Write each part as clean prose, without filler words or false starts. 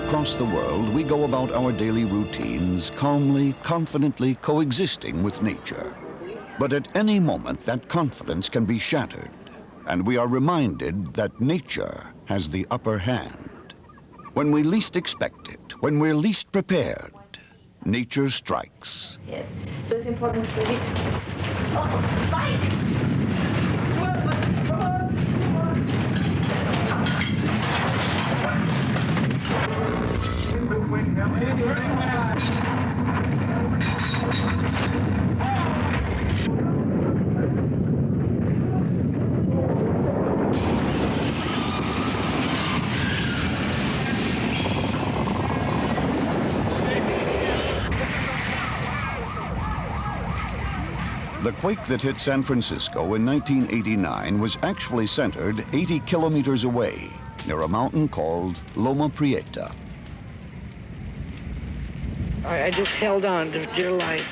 across the world, we go about our daily routines, calmly, confidently coexisting with nature. But at any moment, that confidence can be shattered, and we are reminded that nature has the upper hand. When we least expect it, when we're least prepared, nature strikes. Yes. So it's important for you to... Oh, spikes! The quake that hit San Francisco in 1989 was actually centered 80 kilometers away, near a mountain called Loma Prieta. I just held on to dear life.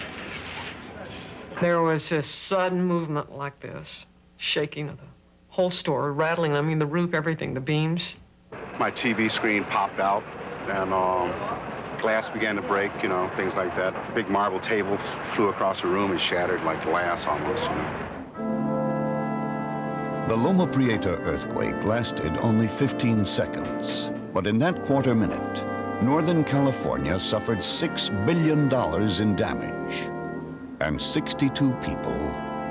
There was this sudden movement like this, shaking of the whole store, rattling, I mean, the roof, everything, the beams. My TV screen popped out, and glass began to break, you know, things like that. A big marble table flew across the room and shattered like glass almost, you know. The Loma Prieta earthquake lasted only 15 seconds, but in that quarter minute, Northern California suffered $6 billion in damage, and 62 people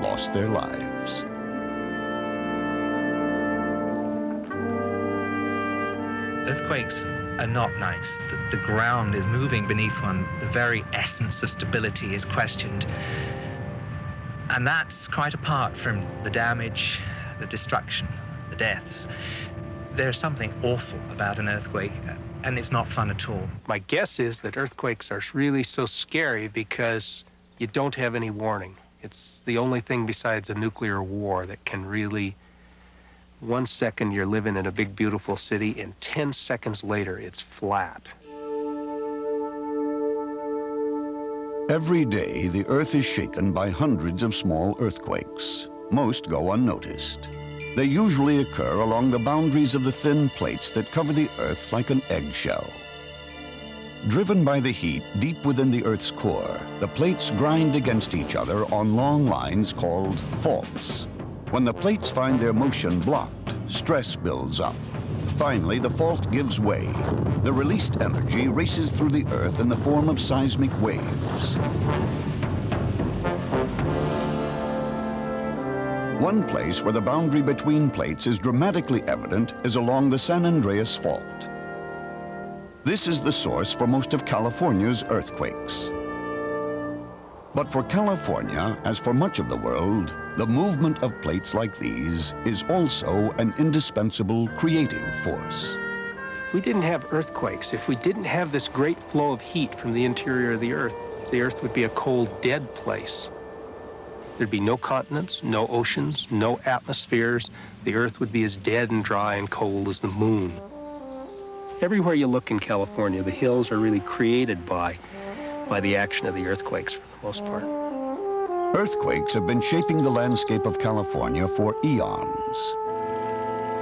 lost their lives. Earthquakes are not nice. The ground is moving beneath one. The very essence of stability is questioned. And that's quite apart from the damage, the destruction, the deaths. There's something awful about an earthquake, and it's not fun at all. My guess is that earthquakes are really so scary because you don't have any warning. It's the only thing besides a nuclear war that can really, 1 second you're living in a big, beautiful city, and 10 seconds later, it's flat. Every day, the Earth is shaken by hundreds of small earthquakes. Most go unnoticed. They usually occur along the boundaries of the thin plates that cover the Earth like an eggshell. Driven by the heat deep within the Earth's core, the plates grind against each other on long lines called faults. When the plates find their motion blocked, stress builds up. Finally, the fault gives way. The released energy races through the Earth in the form of seismic waves. One place where the boundary between plates is dramatically evident is along the San Andreas Fault. This is the source for most of California's earthquakes. But for California, as for much of the world, the movement of plates like these is also an indispensable creative force. If we didn't have earthquakes, if we didn't have this great flow of heat from the interior of the Earth would be a cold, dead place. There'd be no continents, no oceans, no atmospheres. The Earth would be as dead and dry and cold as the moon. Everywhere you look in California, the hills are really created by the action of the earthquakes for the most part. Earthquakes have been shaping the landscape of California for eons.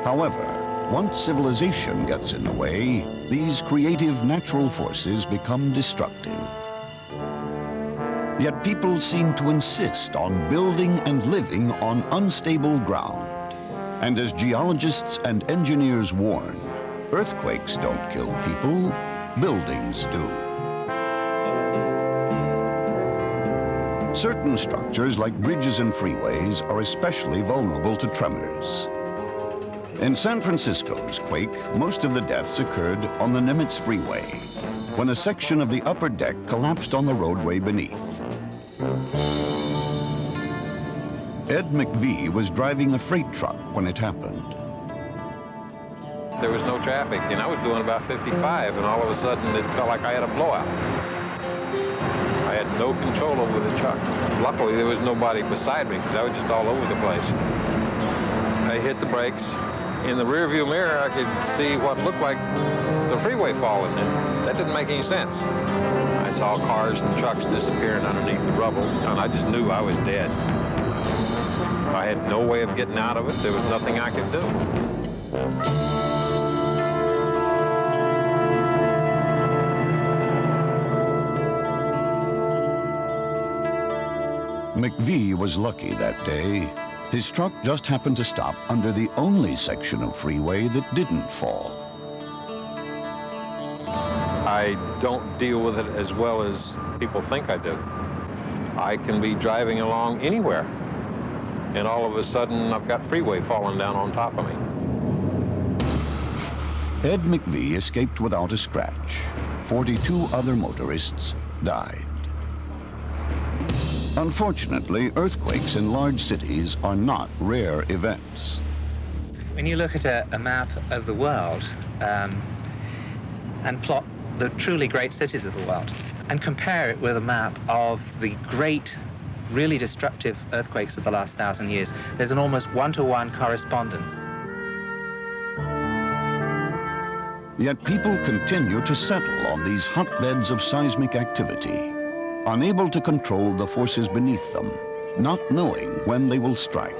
However, once civilization gets in the way, these creative natural forces become destructive. Yet people seem to insist on building and living on unstable ground. And as geologists and engineers warn, earthquakes don't kill people, buildings do. Certain structures, like bridges and freeways, are especially vulnerable to tremors. In San Francisco's quake, most of the deaths occurred on the Nimitz Freeway, when a section of the upper deck collapsed on the roadway beneath. Ed McVie was driving a freight truck when it happened. There was no traffic, and I was doing about 55, and all of a sudden it felt like I had a blowout. I had no control over the truck. Luckily, there was nobody beside me because I was just all over the place. I hit the brakes. In the rearview mirror, I could see what looked like the freeway falling, and that didn't make any sense. I saw cars and trucks disappearing underneath the rubble, and I just knew I was dead. I had no way of getting out of it. There was nothing I could do. McVie was lucky that day. His truck just happened to stop under the only section of freeway that didn't fall. I don't deal with it as well as people think I do. I can be driving along anywhere, and all of a sudden I've got freeway falling down on top of me. Ed McVie escaped without a scratch. 42 other motorists died. Unfortunately, earthquakes in large cities are not rare events. When you look at a map of the world and plot the truly great cities of the world and compare it with a map of the great, really destructive earthquakes of the last 1,000 years, there's an almost one-to-one correspondence. Yet people continue to settle on these hotbeds of seismic activity, unable to control the forces beneath them, not knowing when they will strike.